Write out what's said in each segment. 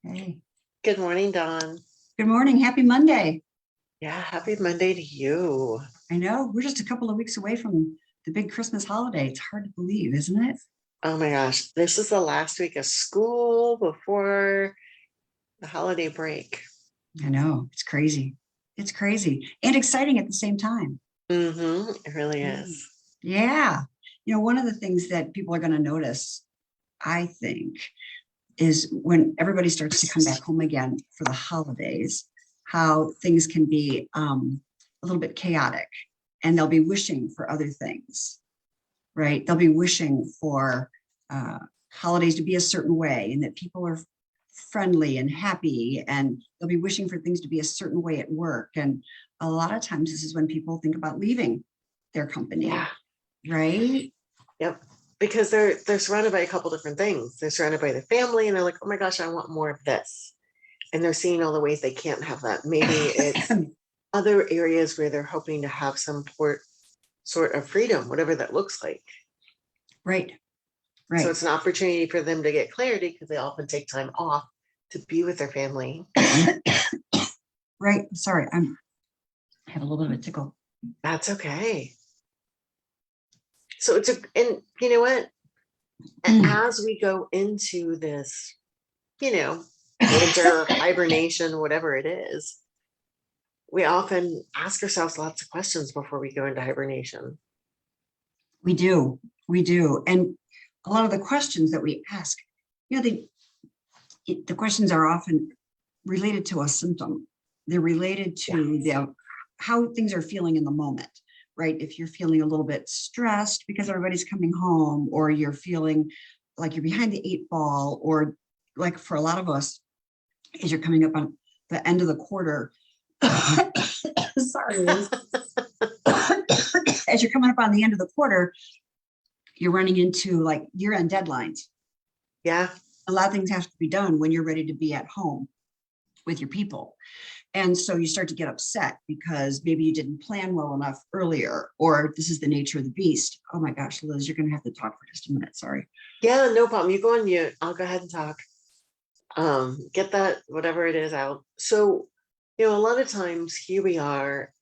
Hey, Good morning, Dawn. good morning. Happy Monday. Yeah, happy Monday to you. I know we're just a couple of weeks away from the big Christmas holiday. It's hard to believe, isn't it? Oh my gosh, this is the last week of school before the holiday break. I know. It's crazy. It's crazy and exciting at the same time. It really Mm. is. Yeah. One of the things that people are going to notice, I think, is when everybody starts to come back home again for the holidays, how things can be a little bit chaotic and they'll be wishing for other things. Right? They'll be wishing for uh, holidays to be a certain way and that people are friendly and happy, and they'll be wishing for things to be a certain way at work. And a lot of times, this is when people think about leaving their Yeah. company, right? Yep. Because they're surrounded by a couple different things. They're surrounded by the family and they're like, oh my gosh, I want more of this. And they're seeing all the ways they can't have that. Maybe it's other areas where they're hoping to have some sort of freedom, whatever that looks like. Right, So right, it's an opportunity for them to get clarity because they often take time off to be with their family. right. Sorry, I have a little bit of a tickle. That's okay. So and you know what? As we go into this, winter hibernation, whatever it is, we often ask ourselves lots of questions before we go into hibernation. We do, we do. And a lot of the questions that we ask, they the questions are often related to a symptom. They're related to how things are feeling in the moment, right? If you're feeling a little bit stressed because everybody's coming home, or you're feeling like you're behind the eight ball, or like for a lot of us, as you're coming up on the end of the quarter, sorry, Liz. As you're coming up on the end of the quarter, you're running into like year-end deadlines. Yeah. A lot of things have to be done when you're ready to be at home with your people. And so you start to get upset because maybe you didn't plan well enough earlier, or this is the nature of the beast. Oh my gosh, Liz, you're going to have to talk for just a minute. Sorry. Yeah, no problem. You go on mute. I'll go ahead and talk. Get that, whatever it is, out. So, a lot of times here we are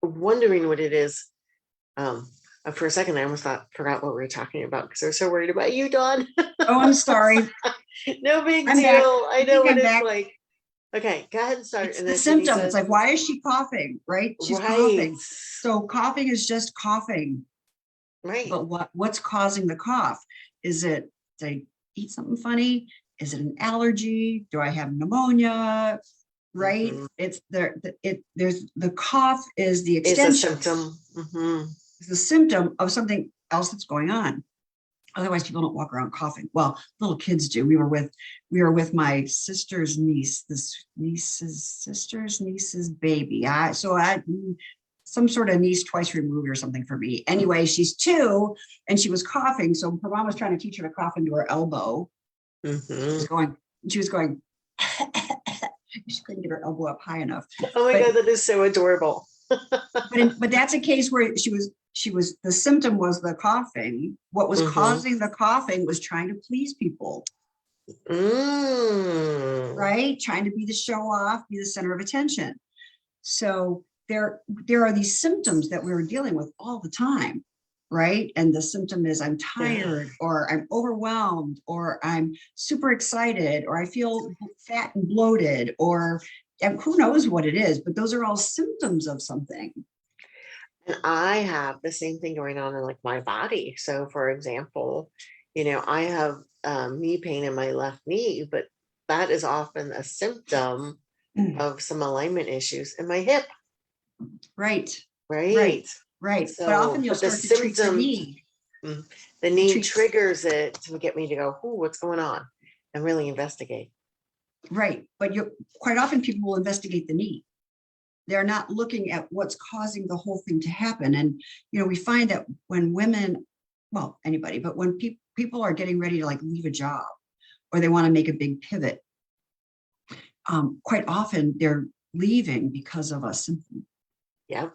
wondering what it is. For a second, I almost forgot what we were talking about because I was so worried about you, Dawn. Oh, I'm sorry. No big I'm deal. back. I I know think what I'm it's back. like. Okay, go ahead and start. It's And the then symptom. It's says, like, why is she coughing? Right? She's right, coughing. So coughing is just coughing. right. But what's causing the cough? Is it, did I eat something funny? Is it an allergy? Do I have pneumonia? Right? Mm-hmm. It's there. There's the cough is the It's a extension. symptom. Mm-hmm. It's the symptom of something else that's going on. Otherwise, people don't walk around coughing. Well, little kids do. We were with my sister's niece, niece's baby. Some sort of niece twice removed or something for me. Anyway, she's 2 and she was coughing. So her mom was trying to teach her to cough into her elbow. Mm-hmm. She was going, she couldn't get her elbow up high enough. Oh my God, that is so adorable. But that's a case where the symptom was the coughing. What was causing the coughing was trying to please people. Right? Trying to be the show off, be the center of attention. So there are these symptoms that we're dealing with all the time, right? And the symptom is I'm tired, or I'm overwhelmed, or I'm super excited, or I feel fat and bloated, or who knows what it is, but those are all symptoms of something. And I have the same thing going on in like my body. So for example, I have knee pain in my left knee, but that is often a symptom of some alignment issues in my hip. Right. Right. So, but often you'll start to treat the knee. The knee triggers it to get me to go, oh, what's going on? And really investigate. Right. But quite often people will investigate the knee. They're not looking at what's causing the whole thing to happen. And, we find that when women, well, anybody, but when people are getting ready to like leave a job, or they want to make a big pivot, quite often they're leaving because of a symptom. Yep.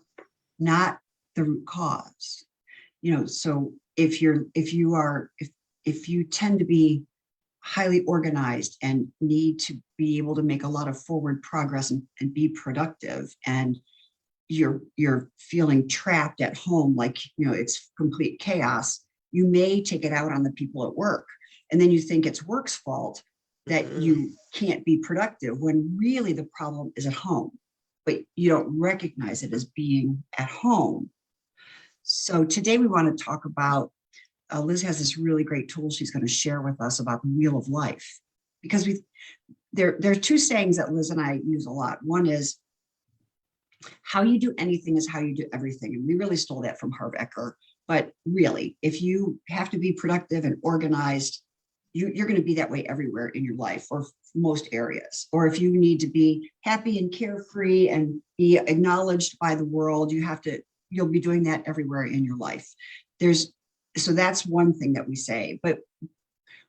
Not the root cause. So if you tend to be highly organized and need to be able to make a lot of forward progress and be productive, and you're feeling trapped at home, like, it's complete chaos, you may take it out on the people at work. And then you think it's work's fault that you can't be productive, when really the problem is at home, but you don't recognize it as being at home. So today we want to talk about, Liz has this really great tool she's going to share with us about the wheel of life, because there are two sayings that Liz and I use a lot. One is, how you do anything is how you do everything. And we really stole that from Harv Eker. But really, if you have to be productive and organized, you're going to be that way everywhere in your life, or most areas. Or if you need to be happy and carefree and be acknowledged by the world, you'll be doing that everywhere in your life. So that's one thing that we say. But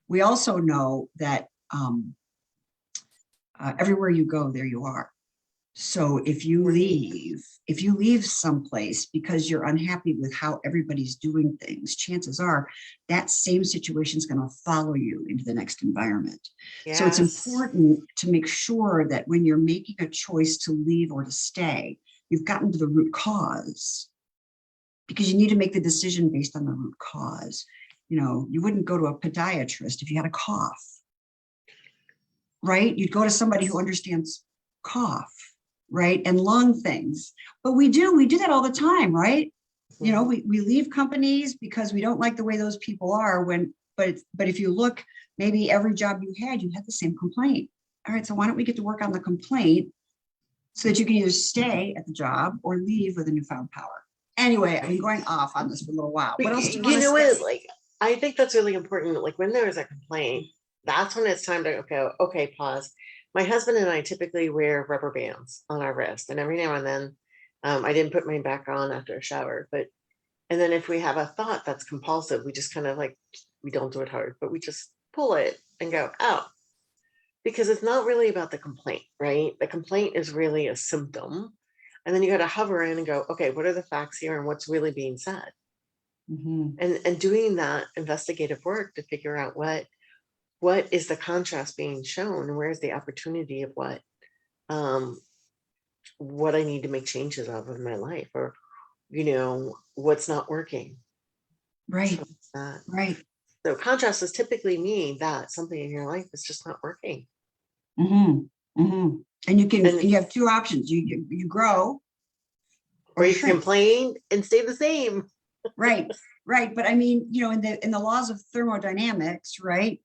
we also know that everywhere you go, there you are. So if you leave someplace because you're unhappy with how everybody's doing things, chances are that same situation is going to follow you into the next environment. Yes. So it's important to make sure that when you're making a choice to leave or to stay, you've gotten to the root cause, because you need to make the decision based on the root cause. You wouldn't go to a podiatrist if you had a cough, right? You'd go to somebody who understands cough, right? And lung things. But we do that all the time, right? We leave companies because we don't like the way those people are, but if you look, maybe every job you had the same complaint. All right, so why don't we get to work on the complaint so that you can either stay at the job or leave with a newfound power? Anyway, I've been going off on this for a little while. What else do you want to say? Like, I think that's really important. Like, when there is a complaint, that's when it's time to go, okay, pause. My husband and I typically wear rubber bands on our wrist, and every now and then, I didn't put mine back on after a shower, and then if we have a thought that's compulsive, we just kind of like, we don't do it hard, but we just pull it and go, oh, because it's not really about the complaint, right? The complaint is really a symptom. And then you got to hover in and go, okay, what are the facts here and what's really being said? And doing that investigative work to figure out what is the contrast being shown, and where's the opportunity of what I need to make changes of in my life, or what's not working. Right. So right. So contrast is typically mean that something in your life is just not working. And you have two options. You grow, or you complain and stay the same. Right. But I mean, in the laws of thermodynamics, right?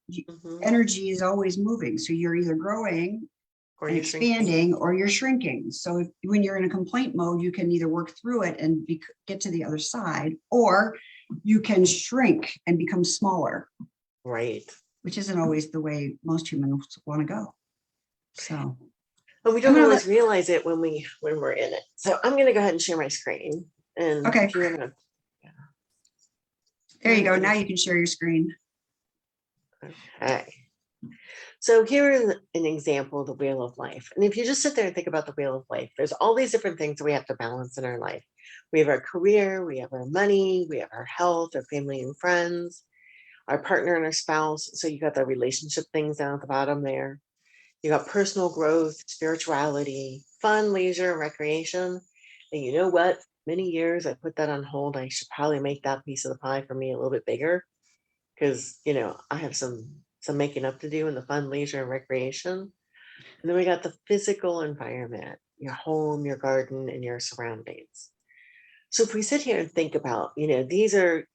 Energy is always moving. So you're either growing or expanding, or you're shrinking. So when you're in a complaint mode, you can either work through it and get to the other side, or you can shrink and become smaller. Right. Which isn't always the way most humans want to go. So. And we don't always realize it when we're in it. So I'm going to go ahead and share my screen. And okay. If you want to, There you go. Now you can share your screen. Okay. So here is an example of the wheel of life. And if you just sit there and think about the wheel of life, there's all these different things that we have to balance in our life. We have our career, we have our money, we have our health, our family and friends, our partner and our spouse. So you got the relationship things down at the bottom there. You got personal growth, spirituality, fun, leisure, and recreation. And you know what? Many years I put that on hold. I should probably make that piece of the pie for me a little bit bigger, because I have some making up to do in the fun, leisure, and recreation. And then we got the physical environment, your home, your garden, and your surroundings. So if we sit here and think about, these are,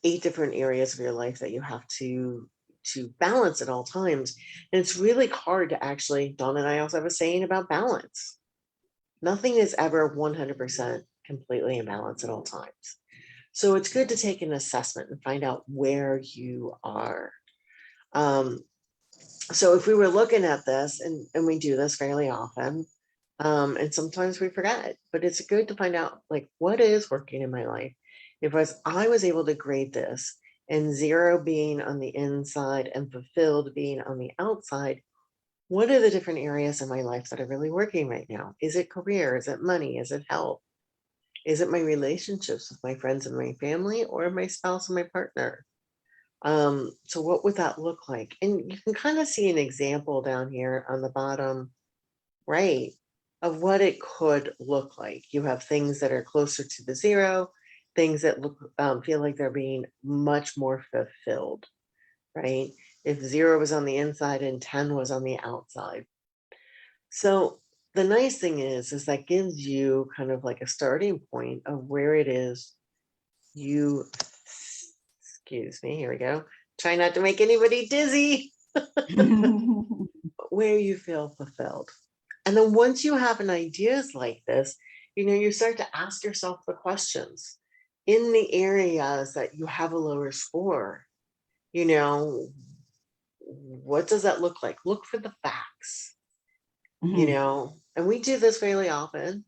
8 different areas of your life that you have to balance at all times. And it's really hard to actually, Dawn and I also have a saying about balance. Nothing is ever 100% completely in balance at all times. So it's good to take an assessment and find out where you are. So if we were looking at this, and we do this fairly often, and sometimes we forget, but it's good to find out, like, what is working in my life. If I was able to grade this, and 0 being on the inside and fulfilled being on the outside, what are the different areas in my life that are really working right now? Is it career? Is it money? Is it health? Is it my relationships with my friends and my family, or my spouse and my partner? So what would that look like? And you can kind of see an example down here on the bottom right of what it could look like. You have things that are closer to the zero, things that look feel like they're being much more fulfilled, right? If zero was on the inside and 10 was on the outside. So the nice thing is that gives you kind of like a starting point of where it is you, excuse me, here we go. Try not to make anybody dizzy, where you feel fulfilled. And then once you have an ideas like this, you start to ask yourself the questions in the areas that you have a lower score. You know, what does that look like? Look for the facts, Mhm. and we do this fairly often.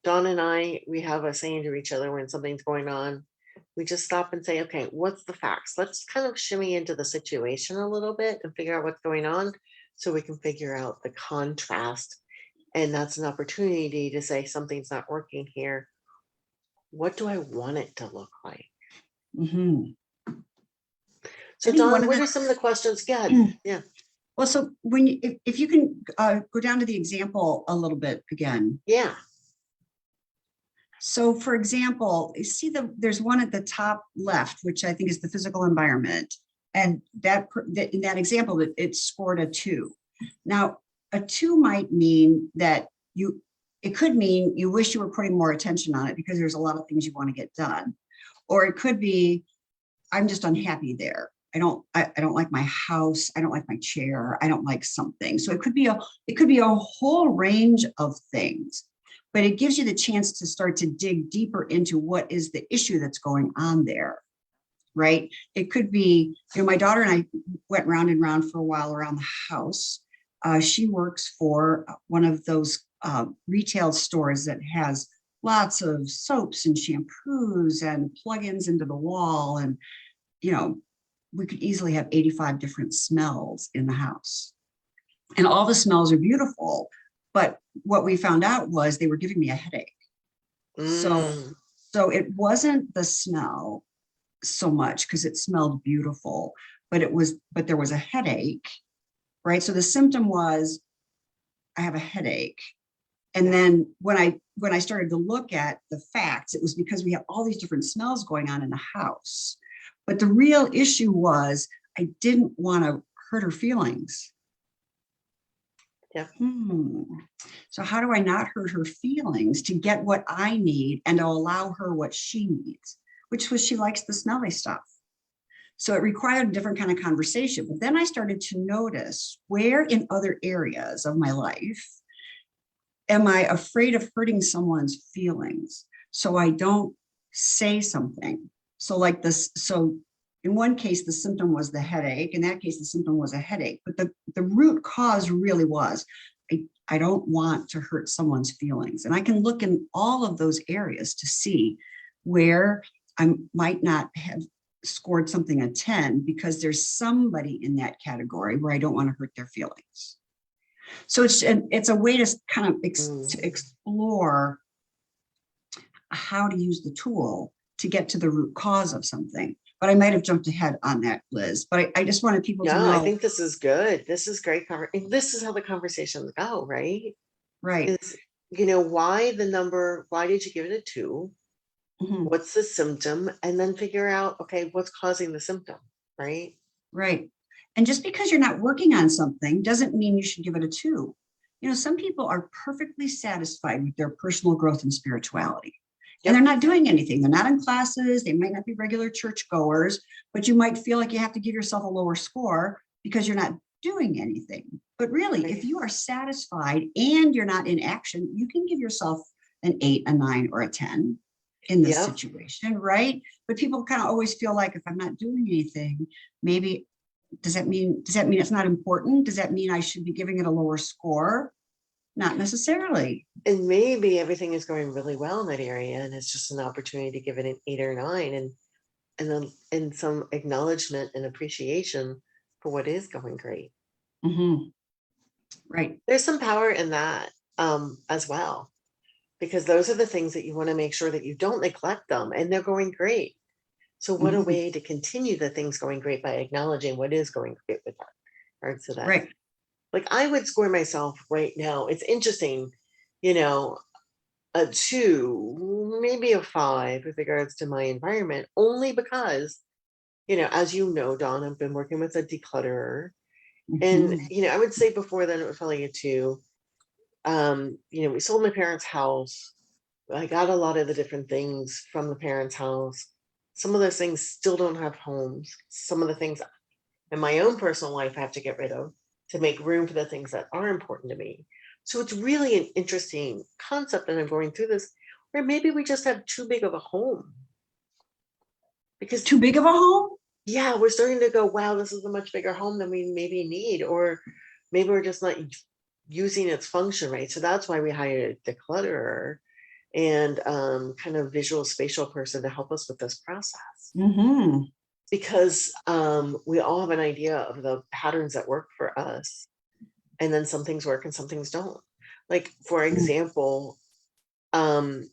Dawn and I, we have a saying to each other when something's going on. We just stop and say, okay, what's the facts? Let's kind of shimmy into the situation a little bit and figure out what's going on so we can figure out the contrast. And that's an opportunity to say something's not working here. What do I want it to look like? Mhm. I So, think one Dawn, of what the are some of the questions? Good. Yeah. well, so when if you can go down to the example a little bit again. Yeah. So, for example, you see there's one at the top left, which I think is the physical environment, and in that example, it scored a 2. Now, a 2 might mean that it could mean you wish you were putting more attention on it because there's a lot of things you want to get done, or it could be I'm just unhappy there. I don't like my house. I don't like my chair. I don't like something. So it could be a whole range of things, but it gives you the chance to start to dig deeper into what is the issue that's going on there, right? It could be, my daughter and I went round and round for a while around the house. She works for one of those retail stores that has lots of soaps and shampoos and plugins into the wall, and you know, we could easily have 85 different smells in the house. And all the smells are beautiful. But what we found out was they were giving me a headache. So, Mm. so it wasn't the smell so much because it smelled beautiful, but there was a headache, right? So the symptom was I have a headache. And Yeah. then when I started to look at the facts, it was because we have all these different smells going on in the house. But the real issue was I didn't want to hurt her feelings. Yeah. So how do I not hurt her feelings to get what I need and to allow her what she needs, which was she likes the smelly stuff. So it required a different kind of conversation. But then I started to notice where in other areas of my life am I afraid of hurting someone's feelings? So I don't say something. So like this, so in one case, the symptom was the headache. In that case, the symptom was a headache. But the root cause really was, I don't want to hurt someone's feelings. And I can look in all of those areas to see where I might not have scored something a 10 because there's somebody in that category where I don't want to hurt their feelings. So it's a way to kind of to explore how to use the tool to get to the root cause of something. But I might have jumped ahead on that, Liz. But I just wanted people to No, I know. think this is good. This is great. This is how the conversations go, right? Right. Is, why did you give it a 2? Mhm. What's the symptom? And then figure out, okay, what's causing the symptom, right? Right. And just because you're not working on something doesn't mean you should give it a 2. Some people are perfectly satisfied with their personal growth and spirituality. And they're Yep. not doing anything. They're not in classes. They might not be regular churchgoers, but you might feel like you have to give yourself a lower score because you're not doing anything. But really, if Right. you are satisfied and you're not in action, you can give yourself an 8, a 9, or a 10 in this Yep. situation, right? But people kind of always feel like if I'm not doing anything, maybe does that mean it's not important? Does that mean I should be giving it a lower score? Not necessarily. And maybe everything is going really well in that area, and it's just an opportunity to give it an 8 or 9, and some acknowledgement and appreciation for what is going great. Mm-hmm. Right. There's some power in that as well, because those are the things that you want to make sure that you don't neglect them, and they're going great. So what a Mhm. way to continue the things going great by acknowledging what is going great with regards to that. Right. Like I would score myself right now. It's interesting, you know, a 2, maybe a 5 with regards to my environment, only because, as you know, Dawn, I've been working with a declutterer. And, Mhm. I would say before then it was probably a 2. We sold my parents' house. I got a lot of the different things from the parents' house. Some of those things still don't have homes. Some of the things in my own personal life I have to get rid of to make room for the things that are important to me. So it's really an interesting concept that I'm going through this, where maybe we just have too big of a home. Because Too big of a home? yeah, we're starting to go, wow, this is a much bigger home than we maybe need, or maybe we're just not using its function right. So that's why we hired a declutterer and kind of visual spatial person to help us with this process. Mhm. Because we all have an idea of the patterns that work for us, and then some things work and some things don't. Like, for Mm. example, um,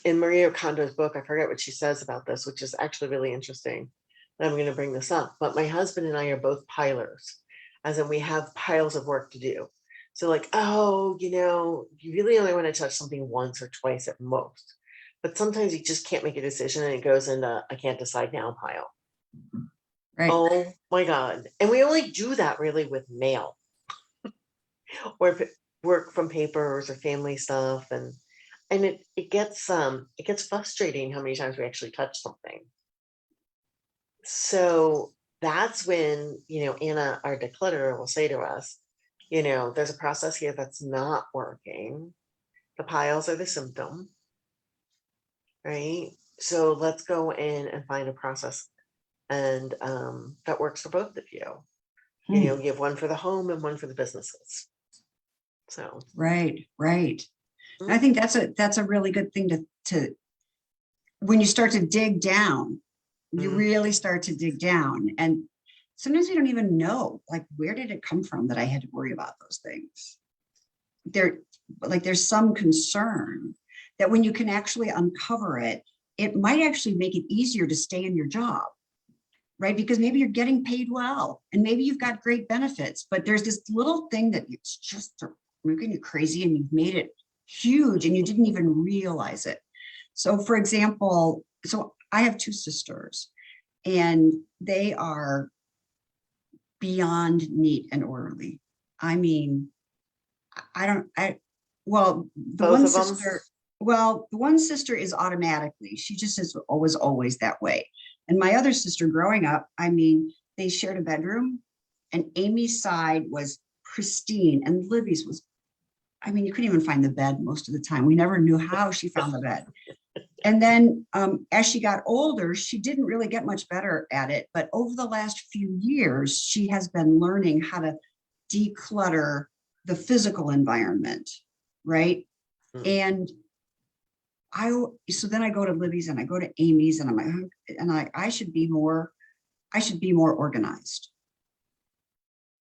in Maria Kondo's book, I forget what she says about this, which is actually really interesting. And I'm going to bring this up. But my husband and I are both pilers, as in we have piles of work to do. So, like, oh, you really only want to touch something once or twice at most. But sometimes you just can't make a decision and it goes into I can't decide now pile. Right. Oh my God. And we only do that really with mail or work from papers or family stuff. And it gets frustrating how many times we actually touch something. So that's when, Anna, our declutterer, will say to us, there's a process here that's not working. The piles are the symptom, right? So let's go in and find a process and that works for both of you. Hmm. You have one for the home and one for the businesses. So Right. Right. And I mm, think that's a really good thing to when you start to dig down, you mm, really start to dig down. And sometimes we don't even know, like, where did it come from that I had to worry about those things? There, like, there's some concern that when you can actually uncover it, it might actually make it easier to stay in your job, right? Because maybe you're getting paid well and maybe you've got great benefits, but there's this little thing that it's just making you crazy and you've made it huge and you didn't even realize it. So for example, so I have two sisters and they are beyond neat and orderly. I mean, I don't, I, well, both of them. the one sister is automatically, she just is always that way. And my other sister growing up, I mean, they shared a bedroom and Amy's side was pristine and Libby's was, I mean, you couldn't even find the bed most of the time. We never knew how she found the bed. And then as she got older, she didn't really get much better at it. But over the last few years, she has been learning how to declutter the physical environment, right? Mm, And I, so then I go to Libby's and I go to Amy's and I'm like, and I I should be more organized.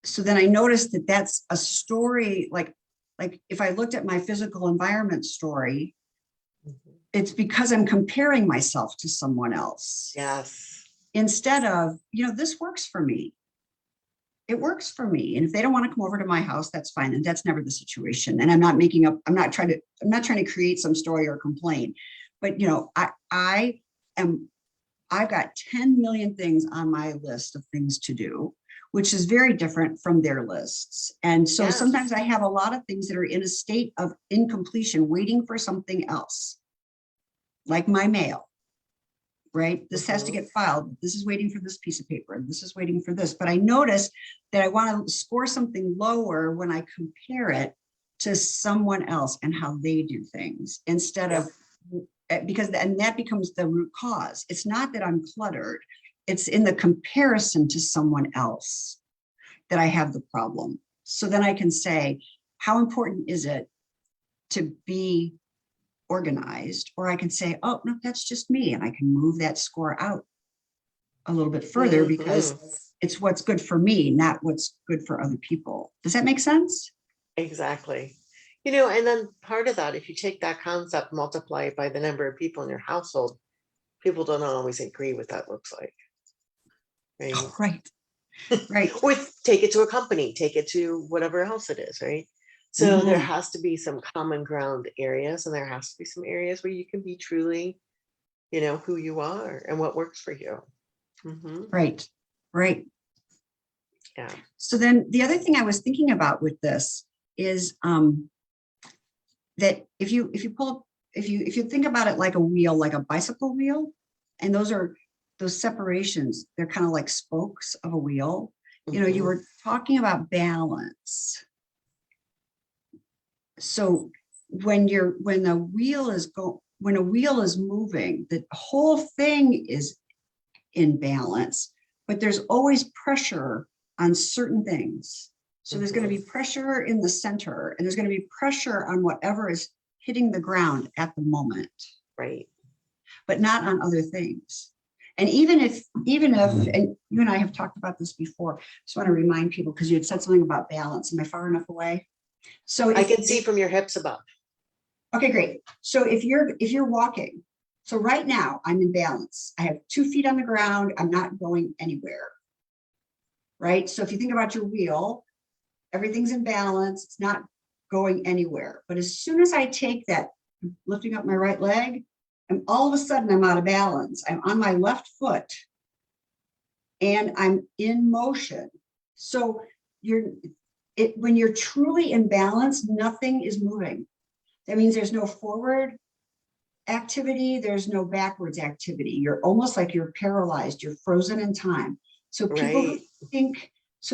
So then I noticed that that's a story, like if I looked at my physical environment story, mhm. it's because I'm comparing myself to someone else Yes. instead of, this works for me. It works for me. And if they don't want to come over to my house, that's fine. And that's never the situation. And I'm not trying to create some story or complain. But am I've got 10 million things on my list of things to do, which is very different from their lists. And so sometimes Yes. I have a lot of things that are in a state of incompletion, waiting for something else, like my mail, right? This has to Hmm. get filed. This is waiting for this piece of paper. And this is waiting for this. But I notice that I want to score something lower when I compare it to someone else and how they do things instead Yep. of, because and that becomes the root cause. It's not that I'm cluttered. It's in the comparison to someone else that I have the problem. So then I can say, how important is it to be organized? Or I can say, oh, no, that's just me. And I can move that score out a little bit further because Hmm. it's what's good for me, not what's good for other people. Does that make sense? Exactly. And then part of that, if you take that concept, multiply it by the number of people in your household, people don't always agree what that looks like, right? Right, right. With take it to a company, take it to whatever else it is, right? So there Mhm. has to be some common ground areas, and there has to be some areas where you can be truly, who you are and what works for you. Right, right. Yeah. So then the other thing I was thinking about with this is that if you think about it like a wheel, like a bicycle wheel, and those separations, they're kind of like spokes of a wheel. You Mhm. were talking about balance. So when when a wheel is moving, the whole thing is in balance, but there's always pressure on certain things. So there's going to Mhm. be pressure in the center, and there's going to be pressure on whatever is hitting the ground at the moment, Right. but not on other things. And even if, and you and I have talked about this before, just want to remind people, because you had said something about balance. Am I far enough away? So I can see from your hips above. okay, great. So if you're walking, so right now I'm in balance. I have 2 feet on the ground. I'm not going anywhere. Right. So if you think about your wheel, everything's in balance. It's not going anywhere. But as soon as I take that, lifting up my right leg, and all of a sudden I'm out of balance. I'm on my left foot and I'm in motion. So when you're truly in balance, nothing is moving. That means there's no forward activity, there's no backwards activity. You're almost like you're paralyzed, you're frozen in time. So people who Right. think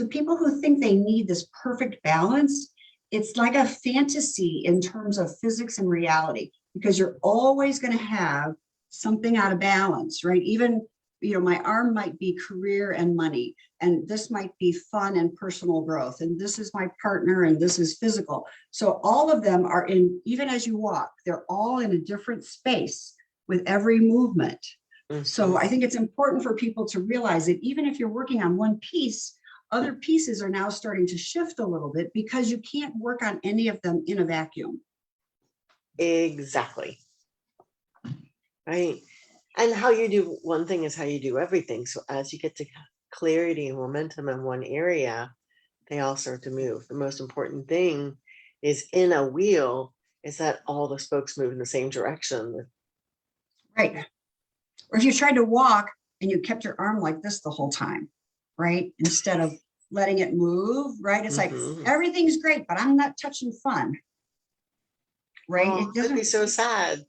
people who think they need this perfect balance, it's like a fantasy in terms of physics and reality, because you're always going to have something out of balance, right? Even my arm might be career and money, and this might be fun and personal growth, and this is my partner, and this is physical. So all of them are in, even as you walk, they're all in a different space with every movement. So I Mhm. think it's important for people to realize that even if you're working on one piece, other pieces are now starting to shift a little bit, because you can't work on any of them in a vacuum. Exactly. Right. And how you do one thing is how you do everything. So as you get to clarity and momentum in one area, they all start to move. The most important thing is in a wheel is that all the spokes move in the same direction. Right. Or if you tried to walk and you kept your arm like this the whole time, right? Instead of letting it move, right? It's like Hmm. everything's great, but I'm not touching fun, right? Oh, that'd be so sad.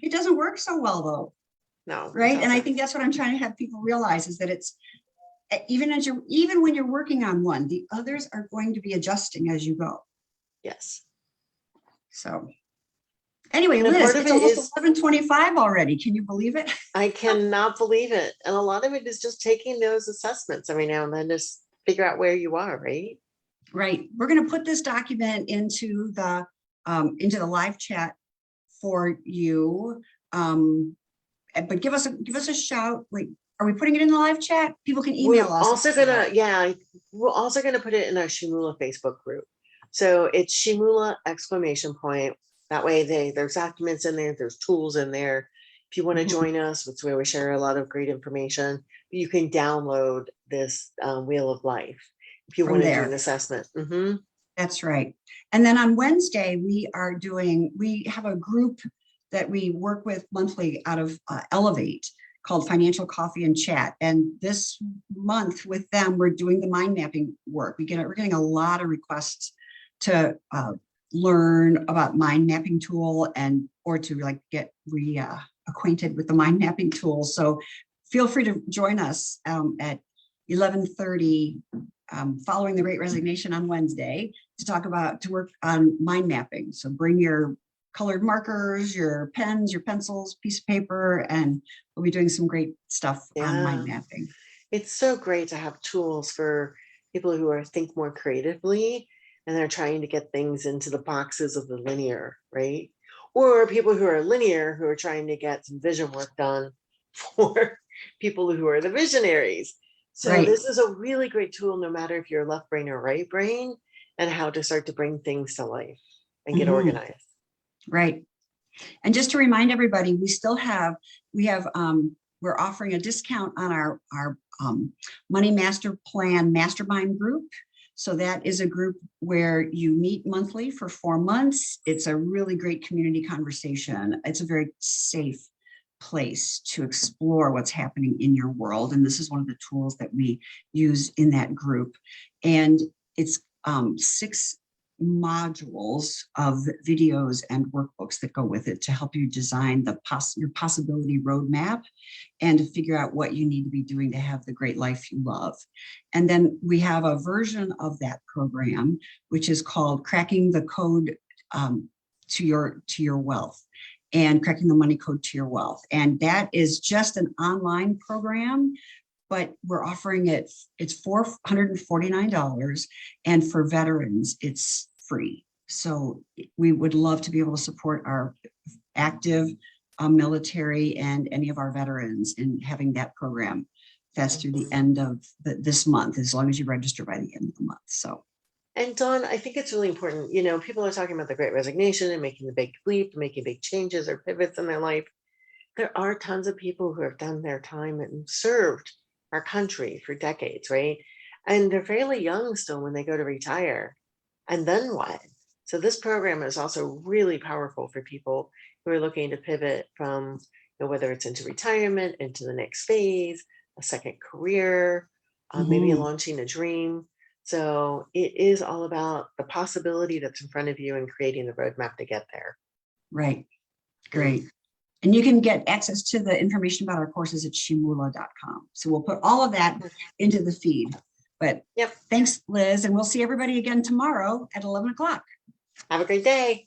It doesn't work so well though, No, it right? And I doesn't. think that's what I'm trying to have people realize, is that it's even when you're working on one, the others are going to be adjusting as you go. Yes. So anyway, And a Liz, part of it's it almost is 11:25 already. Can you believe it? I cannot believe it. And a lot of it is just taking those assessments every now and then, just figure out where you are, right? Right. We're going to put this document into the live chat for you. But give us a shout. Wait, are we putting it in the live chat? People can email We're us if also they gonna, like. yeah, we're also gonna put it in our Shimula Facebook group. So it's Shimula exclamation point. That way there's documents in there, there's tools in there. If you want to Mhm. join us, it's where we share a lot of great information. You can download this Wheel of Life if you From want to do an there. assessment. Hmm. That's right. And then on Wednesday, we have a group that we work with monthly out of Elevate, called Financial Coffee and Chat. And this month with them, we're doing the mind mapping work. We're getting a lot of requests to learn about mind mapping tool, or to like get acquainted with the mind mapping tool. So feel free to join us at 11:30 following the Great Resignation on Wednesday to work on mind mapping. So bring your colored markers, your pens, your pencils, piece of paper, and we'll be doing some great stuff on mind Yeah. mapping. It's so great to have tools for people who are think more creatively and they're trying to get things into the boxes of the linear, right? Or people who are linear who are trying to get some vision work done for people who are the visionaries. So Right. this is a really great tool, no matter if you're left brain or right brain, and how to start to bring things to life and get Mhm. organized. Right. And just to remind everybody, we're offering a discount on our Money Master Plan Mastermind group. So that is a group where you meet monthly for 4 months. It's a really great community conversation. It's a very safe place to explore what's happening in your world. And this is one of the tools that we use in that group. And it's 6 modules of videos and workbooks that go with it to help you design your possibility roadmap and to figure out what you need to be doing to have the great life you love. And then we have a version of that program, which is called Cracking the Code to Your Wealth, and Cracking the Money Code to Your Wealth. And that is just an online program, but we're offering it, it's $449, and for veterans, it's free. So we would love to be able to support our active military and any of our veterans in having that program. That's through the end of this month, as long as you register by the end of the month. So. And Dawn, I think it's really important, people are talking about the Great Resignation and making the big leap, making big changes or pivots in their life. There are tons of people who have done their time and served our country for decades, right? And they're fairly young still when they go to retire. And then what? So this program is also really powerful for people who are looking to pivot from, whether it's into retirement, into the next phase, a second career, maybe launching a dream. So it is all about the possibility that's in front of you and creating the roadmap to get there. Right. Great. And you can get access to the information about our courses at shimula.com. So we'll put all of that into the feed. But thanks, Liz. And we'll see everybody again tomorrow at 11 o'clock. Have a great day.